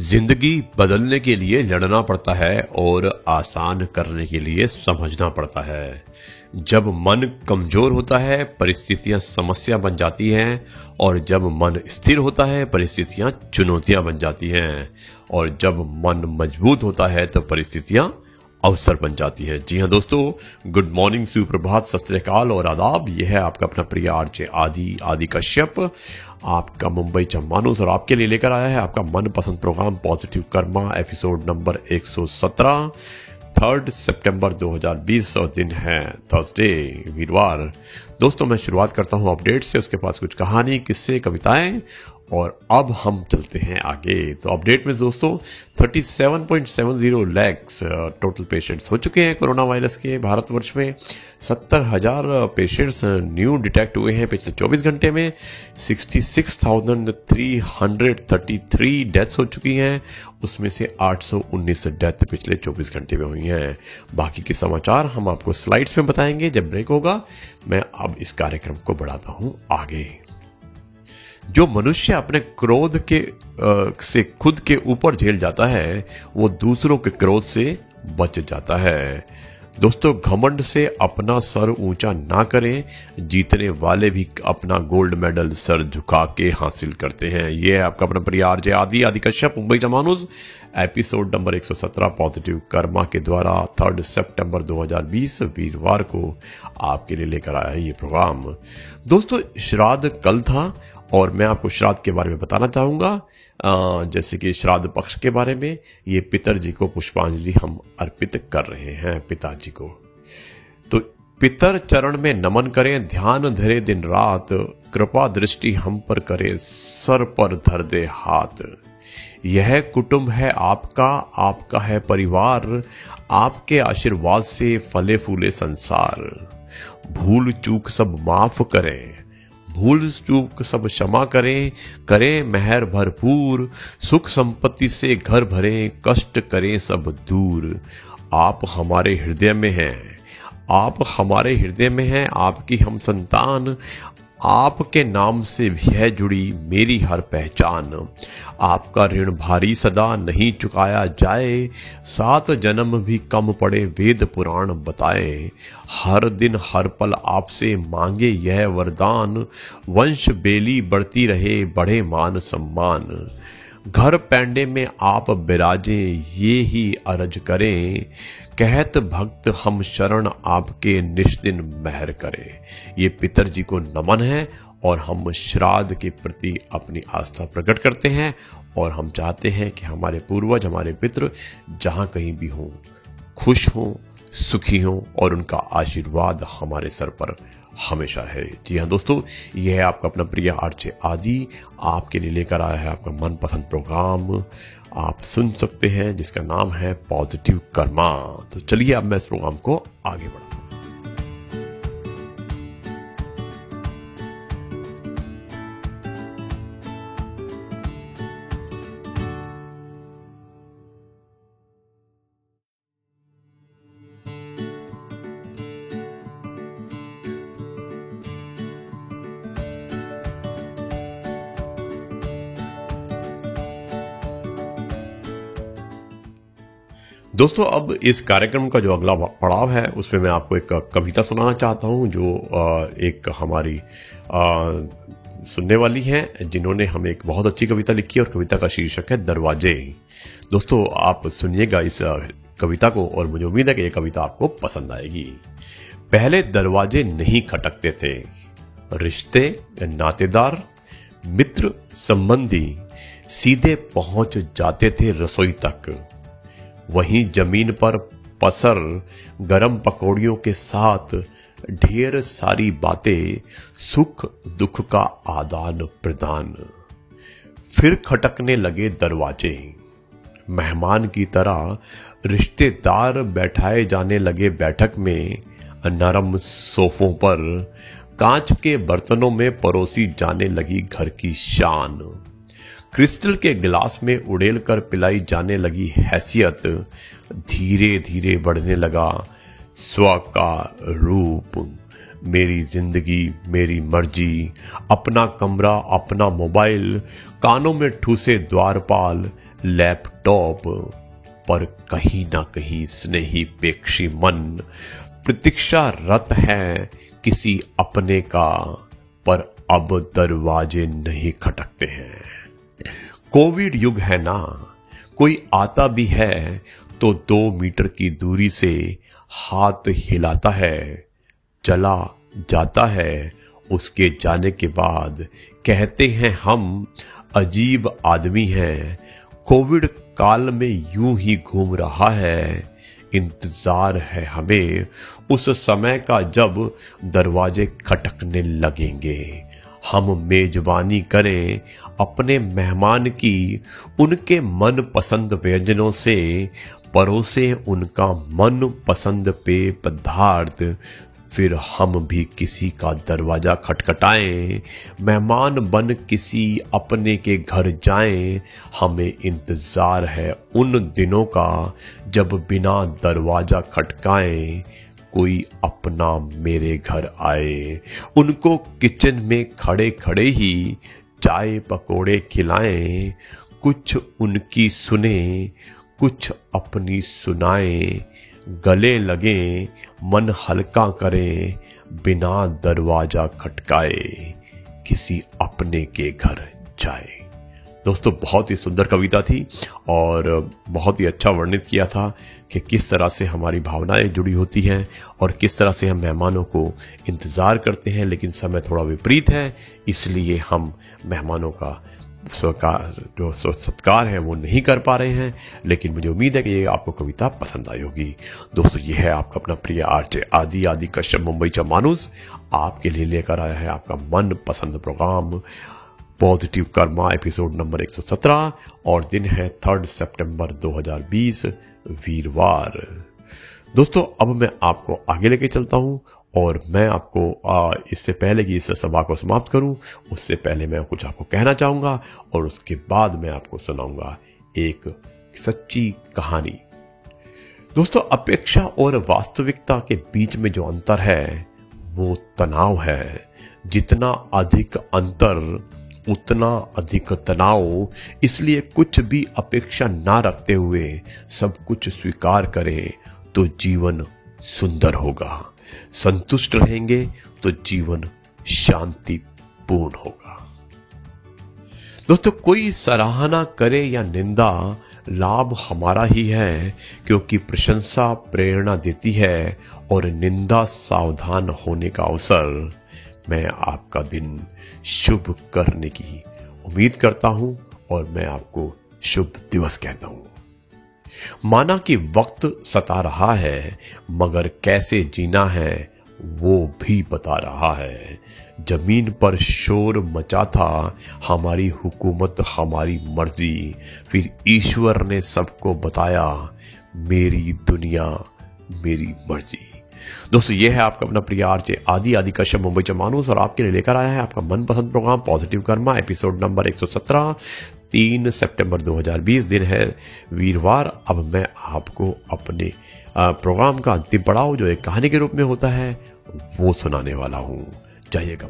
जिंदगी बदलने के लिए लड़ना पड़ता है और आसान करने के लिए समझना पड़ता है। जब मन कमजोर होता है परिस्थितियां समस्या बन जाती हैं, और जब मन स्थिर होता है परिस्थितियां चुनौतियां बन जाती हैं, और जब मन मजबूत होता है तो परिस्थितियां अवसर बन जाती है। जी हाँ दोस्तों, गुड मॉर्निंग, सुप्रभात, सत श्री अकाल और आदाब। यह है आपका अपना प्रिय आरजे आदि कश्यप, आपका मुंबई चम्मानुस, और आपके लिए लेकर आया है आपका मनपसंद programme Positive Karma, episode number 117, 3 सितंबर 2020 और दिन है थर्सडे, वीरवार। दोस्तों मैं शुरुआत करता हूं अपडेट से, उसके पास कुछ कहानी, किस्से, कविताएं, और अब हम चलते हैं आगे। तो अपडेट में दोस्तों 37.70 लाख टोटल पेशेंट्स हो चुके हैं कोरोना वायरस के भारतवर्ष में। 70,000 पेशेंट्स न्यू डिटेक्ट हुए हैं पिछले 24 घंटे में। 66,333 डेथ्स हो चुकी हैं, उसमें से 819 डेथ पिछले 24 घंटे में हुई हैं। बाकी के समाचार हम आपको स्लाइड्स में बताएंगे जब ब्रेक होगा। मैं अब इस कार्यक्रम को बढ़ाता हूं आगे। जो मनुष्य अपने क्रोध के से खुद के ऊपर झेल जाता है वो दूसरों के क्रोध से बच जाता है। दोस्तों घमंड से अपना सर ऊंचा ना करें, जीतने वाले भी अपना गोल्ड मेडल सर झुका के हासिल करते हैं। ये है आपका अपना प्रिय आरजे आदि कश्यप, मुंबई चम्मानुस, एपिसोड नंबर 117 पॉजिटिव कर्मा के द्वारा 3 सितंबर 2020 वीरवार को आपके लिए लेकर आया है ये प्रोग्राम। दोस्तों श्राद्ध कल था और मैं आपको श्राद्ध के बारे में बताना चाहूंगा। जैसे कि श्राद्ध पक्ष के बारे में, ये पितरजी को पुष्पांजलि हम अर्पित कर रहे हैं, पिताजी को। तो पितर चरण में नमन करें, ध्यान धरे दिन रात, कृपा दृष्टि हम पर करे, सर पर धर दे हाथ। यह कुटुंब है आपका, आपका है परिवार, आपके आशीर्वाद से फले फूले संसार। भूल चूक सब माफ करें, भूल चूक सब क्षमा करें, करें मेहर भरपूर, सुख संपत्ति से घर भरें, कष्ट करें सब दूर। आप हमारे हृदय में हैं, आप हमारे हृदय में हैं, आपकी हम संतान, आपके नाम से भी है जुड़ी मेरी हर पहचान। आपका ऋण भारी सदा नहीं चुकाया जाए, 7 जन्म भी कम पड़े वेद पुराण बताए। हर दिन हर पल आपसे मांगे यह वरदान, वंश बेली बढ़ती रहे बढ़े मान सम्मान। घर पैंडे में आप बिराजे ये ही अर्ज करें, कहत भक्त हम शरण आपके निष्दिन मेहर करें। ये पितरजी को नमन है और हम श्राद्ध के प्रति अपनी आस्था प्रकट करते हैं, और हम चाहते हैं कि हमारे पूर्वज, हमारे पितृ जहां कहीं भी हों, खुश हों, सुखी हों, और उनका आशीर्वाद हमारे सर पर हमेशा है। जी हाँ दोस्तों, यह है आपका अपना प्रिय आरजे आदि आपके लिए लेकर आया है आपका मनपसंद प्रोग्राम आप सुन सकते हैं, जिसका नाम है पॉजिटिव कर्मा। तो चलिए अब मैं इस प्रोग्राम को आगे बढ़ाऊं। दोस्तों अब इस कार्यक्रम का जो अगला पड़ाव है उसमें मैं आपको एक कविता सुनाना चाहता हूं, जो एक हमारी सुनने वाली हैं, जिन्होंने हमें एक बहुत अच्छी कविता लिखी है, और कविता का शीर्षक है दरवाजे। दोस्तों आप सुनिएगा इस कविता को, और मुझे उम्मीद है कि यह कविता आपको पसंद आएगी। पहले दरवाजे नहीं खटकते थे, रिश्ते, नातेदार, मित्र, संबंधी सीधे पहुंच जाते थे रसोई तक। वहीं जमीन पर पसर गरम पकौड़ियों के साथ ढेर सारी बातें, सुख दुख का आदान प्रदान। फिर खटकने लगे दरवाजे, मेहमान की तरह रिश्तेदार बैठाए जाने लगे बैठक में। नरम सोफों पर कांच के बर्तनों में परोसी जाने लगी घर की शान। क्रिस्टल के गिलास में उड़ेल कर पिलाई जाने लगी हैसियत। धीरे धीरे बढ़ने लगा स्व का रूप। मेरी जिंदगी मेरी मर्जी, अपना कमरा अपना मोबाइल, कानों में ठूसे द्वारपाल, लैपटॉप पर कहीं ना कहीं स्नेही पेक्षी मन प्रतीक्षारत है किसी अपने का, पर अब दरवाजे नहीं खटकते हैं। कोविड युग है ना, कोई आता भी है तो 2 मीटर की दूरी से हाथ हिलाता है, चला जाता है, उसके जाने के बाद कहते हैं हम अजीब आदमी हैं। कोविड काल में यूं ही घूम रहा है, इंतजार है हमें उस समय का जब दरवाजे खटकने लगेंगे। हम मेजबानी करें अपने मेहमान की, उनके मन पसंद व्यंजनों से परोसे उनका मन पसंद पेय पदार्थ, फिर हम भी किसी का दरवाजा खटखटाएं, मेहमान बन किसी अपने के घर जाएं। हमें इंतजार है उन दिनों का जब बिना दरवाजा खटकाएं कोई अपना मेरे घर आए, उनको किचन में खड़े खड़े ही चाय पकोड़े खिलाएं, कुछ उनकी सुने कुछ अपनी सुनाएं, गले लगे मन हल्का करें बिना दरवाजा खटकाए किसी अपने के घर जाए। दोस्तों, बहुत ही सुंदर कविता थी और बहुत ही अच्छा वर्णित किया था कि किस तरह से हमारी भावनाएं जुड़ी होती हैं और किस तरह से हम मेहमानों को इंतज़ार करते हैं, लेकिन समय थोड़ा विपरीत है, इसलिए हम मेहमानों का जो सत्कार है वो नहीं कर पा रहे हैं। लेकिन मुझे उम्मीद है कि ये आपको कविता पसंद आई होगी। दोस्तों, ये है आपका अपना प्रिय आरजे आदि कश्यप मुंबईचा माणूस आपके लिए लेकर आया है आपका मन पसंद programme Positive Karma episode number 117 और दिन है 3 सितंबर 2020 वीरवार। दोस्तों, अब मैं आपको आगे लेके चलता हूं और मैं आपको इससे पहले कि इस सभा को समाप्त करूं, उससे पहले मैं कुछ आपको कहना चाहूंगा और उसके बाद मैं आपको सुनाऊंगा एक सच्ची कहानी। दोस्तों, अपेक्षा और वास्तविकता के बीच में जो अंतर है वो तनाव है। जितना अधिक अंतर उतना अधिक तनाव, इसलिए कुछ भी अपेक्षा ना रखते हुए सब कुछ स्वीकार करें तो जीवन सुंदर होगा। संतुष्ट रहेंगे तो जीवन शांतिपूर्ण होगा। दोस्तों, कोई सराहना करे या निंदा, लाभ हमारा ही है, क्योंकि प्रशंसा प्रेरणा देती है और निंदा सावधान होने का अवसर। मैं आपका दिन शुभ करने की उम्मीद करता हूं और मैं आपको शुभ दिवस कहता हूं। माना कि वक्त सता रहा है, मगर कैसे जीना है वो भी बता रहा है। जमीन पर शोर मचा था, हमारी हुकूमत हमारी मर्जी, फिर ईश्वर ने सबको बताया, मेरी दुनिया मेरी मर्जी। दोस्तों, ये है आपका अपना प्रिय आरजे आदि कश्यप मुंबईचा माणूस और आपके लिए लेकर आया है आपका मनपसंद programme Positive Karma episode number 117 3 सितंबर 2020 दिन है वीरवार। अब मैं आपको अपने प्रोग्राम का अंतिम पड़ाव जो एक कहानी के रूप में होता है वो सुनाने वाला हूं। जाइएगा।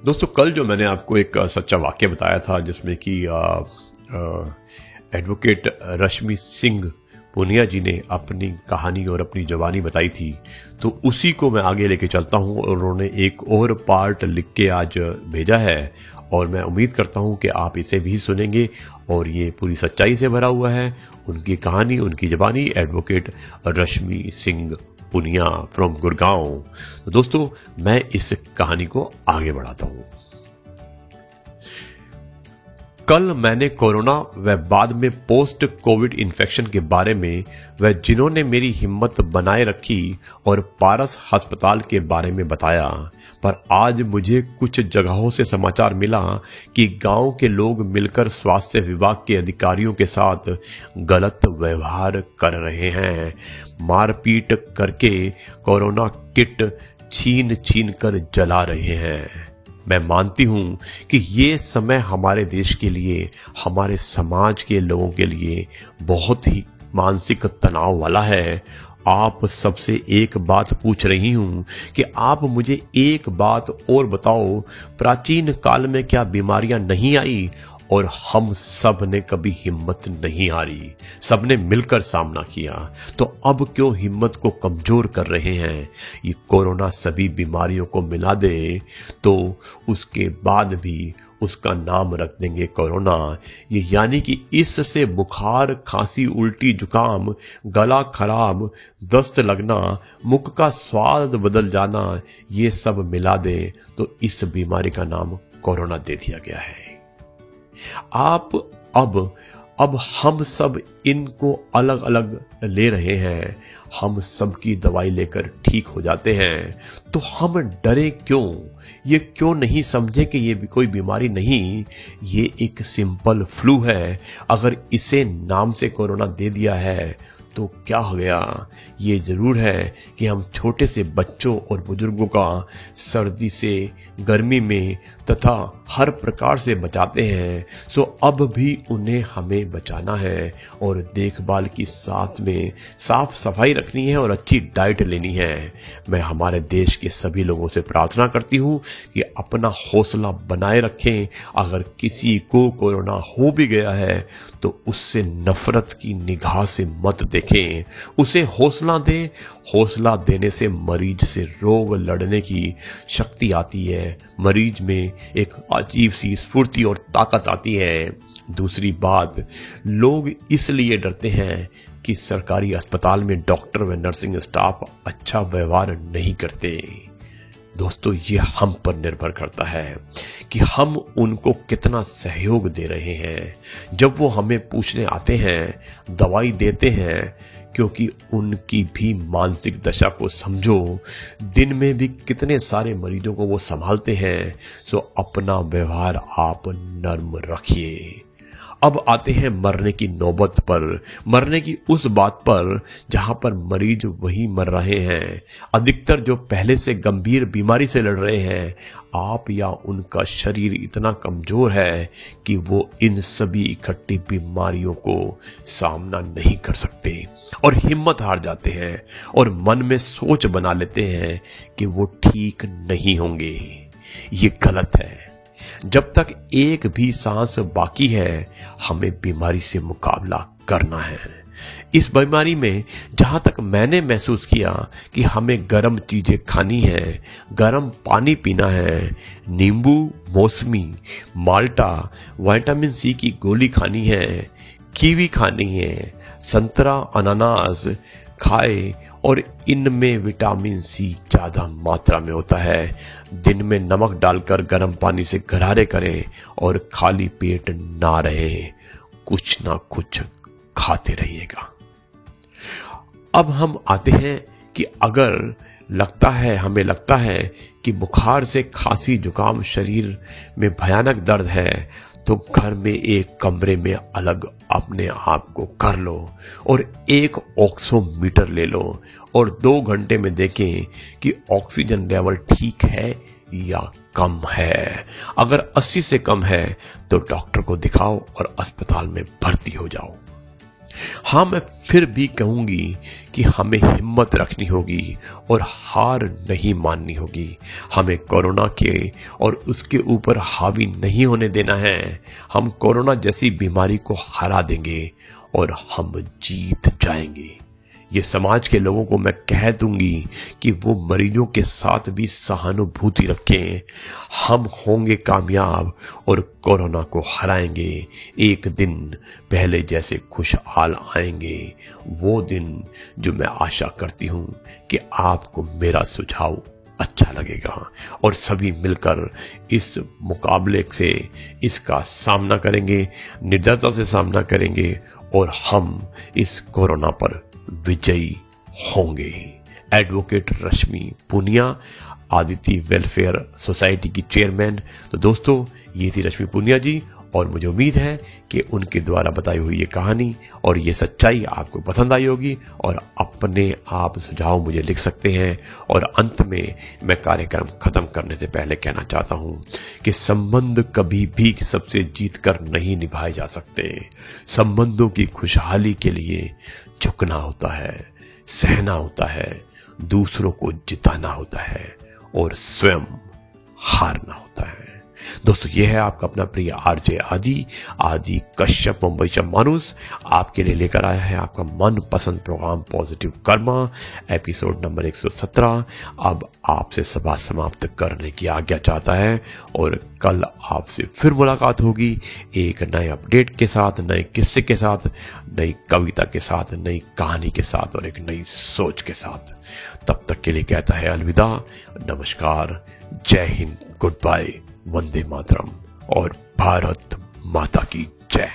दोस्तों, कल जो मैंने आपको एक सच्चा वाक्य बताया था जिसमें कि एडवोकेट रश्मि सिंह पुनिया जी ने अपनी कहानी और अपनी जवानी बताई थी, तो उसी को मैं आगे लेके चलता हूं और उन्होंने एक और पार्ट लिख के आज भेजा है और मैं उम्मीद करता हूं कि आप इसे भी सुनेंगे और ये पूरी सच्चाई से भरा हुआ है। उनकी कहानी, उनकी जवानी, एडवोकेट रश्मि सिंह पुनिया फ्रॉम गुड़गांव। तो दोस्तों, मैं इस कहानी को आगे बढ़ाता हूं। कल मैंने कोरोना व बाद में पोस्ट कोविड इन्फेक्शन के बारे में व जिन्होंने मेरी हिम्मत बनाए रखी और पारस अस्पताल के बारे में बताया, पर आज मुझे कुछ जगहों से समाचार मिला कि गांव के लोग मिलकर स्वास्थ्य विभाग के अधिकारियों के साथ गलत व्यवहार कर रहे हैं। मारपीट करके कोरोना किट छीन छीन कर जला रहे हैं। मैं मानती हूं कि ये समय हमारे देश के लिए, हमारे समाज के लोगों के लिए बहुत ही मानसिक तनाव वाला है। आप सबसे एक बात पूछ रही हूं कि आप मुझे एक बात और बताओ, प्राचीन काल में क्या बीमारियां नहीं आई और हम सब ने कभी हिम्मत नहीं हारी, सबने मिलकर सामना किया, तो अब क्यों हिम्मत को कमजोर कर रहे हैं? ये कोरोना सभी बीमारियों को मिला दे तो उसके बाद भी उसका नाम रख देंगे कोरोना। ये यानी कि इससे बुखार, खांसी, उल्टी, जुकाम, गला खराब, दस्त लगना, मुख का स्वाद बदल जाना, ये सब मिला दे तो इस बीमारी का नाम कोरोना दे दिया गया है। आप अब हम सब इनको अलग अलग ले रहे हैं, हम सब की दवाई लेकर ठीक हो जाते हैं, तो हम डरे क्यों? ये क्यों नहीं समझे कि ये भी कोई बीमारी नहीं, ये एक सिंपल फ्लू है। अगर इसे नाम से कोरोना दे दिया है तो क्या हो गया? ये जरूर है कि हम छोटे से बच्चों और बुजुर्गों का सर्दी से, गर्मी में तथा हर प्रकार से बचाते हैं, सो अब भी उन्हें हमें बचाना है और देखभाल की साथ में साफ सफाई रखनी है और अच्छी डाइट लेनी है। मैं हमारे देश के सभी लोगों से प्रार्थना करती हूँ कि अपना हौसला बनाए रखें। अगर किसी को कोरोना हो भी गया है तो उससे नफरत की निगाह से मत देखें, उसे हौसला दें। हौसला देने से मरीज से रोग लड़ने की शक्ति आती है, मरीज में एक अजीब सी स्फूर्ति और ताकत आती है। दूसरी बात, लोग इसलिए डरते हैं कि सरकारी अस्पताल में डॉक्टर व नर्सिंग स्टाफ अच्छा व्यवहार नहीं करते। दोस्तों, ये हम पर निर्भर करता है कि हम उनको कितना सहयोग दे रहे हैं। जब वो हमें पूछने आते हैं, दवाई देते हैं, क्योंकि उनकी भी मानसिक दशा को समझो। दिन में भी कितने सारे मरीजों को वो संभालते हैं, सो अपना व्यवहार आप नर्म रखिए। अब आते हैं मरने की नौबत पर, मरने की उस बात पर जहां पर मरीज वही मर रहे हैं, अधिकतर जो पहले से गंभीर बीमारी से लड़ रहे हैं। आप या उनका शरीर इतना कमजोर है कि वो इन सभी इकट्ठी बीमारियों को सामना नहीं कर सकते और हिम्मत हार जाते हैं और मन में सोच बना लेते हैं कि वो ठीक नहीं होंगे। ये गलत है। जब तक एक भी सांस बाकी है, हमें बीमारी से मुकाबला करना है। इस बीमारी में जहां तक मैंने महसूस किया कि हमें गर्म चीजें खानी है, गर्म पानी पीना है, नींबू, मौसमी, माल्टा, विटामिन सी की गोली खानी है, कीवी खानी है, संतरा, अनानास खाए और इनमें विटामिन सी ज्यादा मात्रा में होता है। दिन में नमक डालकर गर्म पानी से गरारे करें और खाली पेट ना रहें, कुछ ना कुछ खाते रहिएगा। अब हम आते हैं कि अगर हमें लगता है कि बुखार से खांसी, जुकाम, शरीर में भयानक दर्द है, तो घर में एक कमरे में अलग अपने आप को कर लो और एक ऑक्सीमीटर ले लो और 2 घंटे में देखें कि ऑक्सीजन लेवल ठीक है या कम है। अगर 80 से कम है तो डॉक्टर को दिखाओ और अस्पताल में भर्ती हो जाओ। हाँ, मैं फिर भी कहूंगी कि हमें हिम्मत रखनी होगी और हार नहीं माननी होगी। हमें कोरोना के और उसके ऊपर हावी नहीं होने देना है। हम कोरोना जैसी बीमारी को हरा देंगे और हम जीत जाएंगे। ये समाज के लोगों को मैं कह दूंगी कि वो मरीजों के साथ भी सहानुभूति रखें। हम होंगे कामयाब और कोरोना को हराएंगे। एक दिन पहले जैसे खुशहाल आएंगे, वो दिन जो मैं आशा करती हूं कि आपको मेरा सुझाव अच्छा लगेगा और सभी मिलकर इस मुकाबले से इसका सामना करेंगे, निर्दयता से सामना करेंगे और हम इस कोरोना पर विजयी होंगे। एडवोकेट रश्मि पुनिया, आदित्य वेलफेयर सोसाइटी की चेयरमैन। तो दोस्तों, ये थी रश्मि पुनिया जी और मुझे उम्मीद है कि उनके द्वारा बताई हुई ये कहानी और ये सच्चाई आपको पसंद आई होगी और अपने आप सुझाव मुझे लिख सकते हैं। और अंत में मैं कार्यक्रम खत्म करने से पहले कहना चाहता हूं कि संबंध कभी भी सबसे जीत कर नहीं निभाए जा सकते। संबंधों की खुशहाली के लिए झुकना होता है, सहना होता है, दूसरों को जिताना होता है और स्वयं हारना होता है। दोस्तों, यह है आपका अपना प्रिय आरजे आदि कश्यप, मुंबई से मानुस, आपके लिए लेकर आया है आपका मनपसंद programme Positive Karma, episode number 117। अब आपसे सभा समाप्त करने की आज्ञा चाहता है और कल आपसे फिर मुलाकात होगी एक नए अपडेट के साथ, नए किस्से के साथ, नई कविता के साथ, नई कहानी के साथ और एक नई सोच के साथ। तब तक के लिए कहता है अलविदा, नमस्कार, जय हिंद, गुड बाय, वंदे मातरम और भारत माता की जय।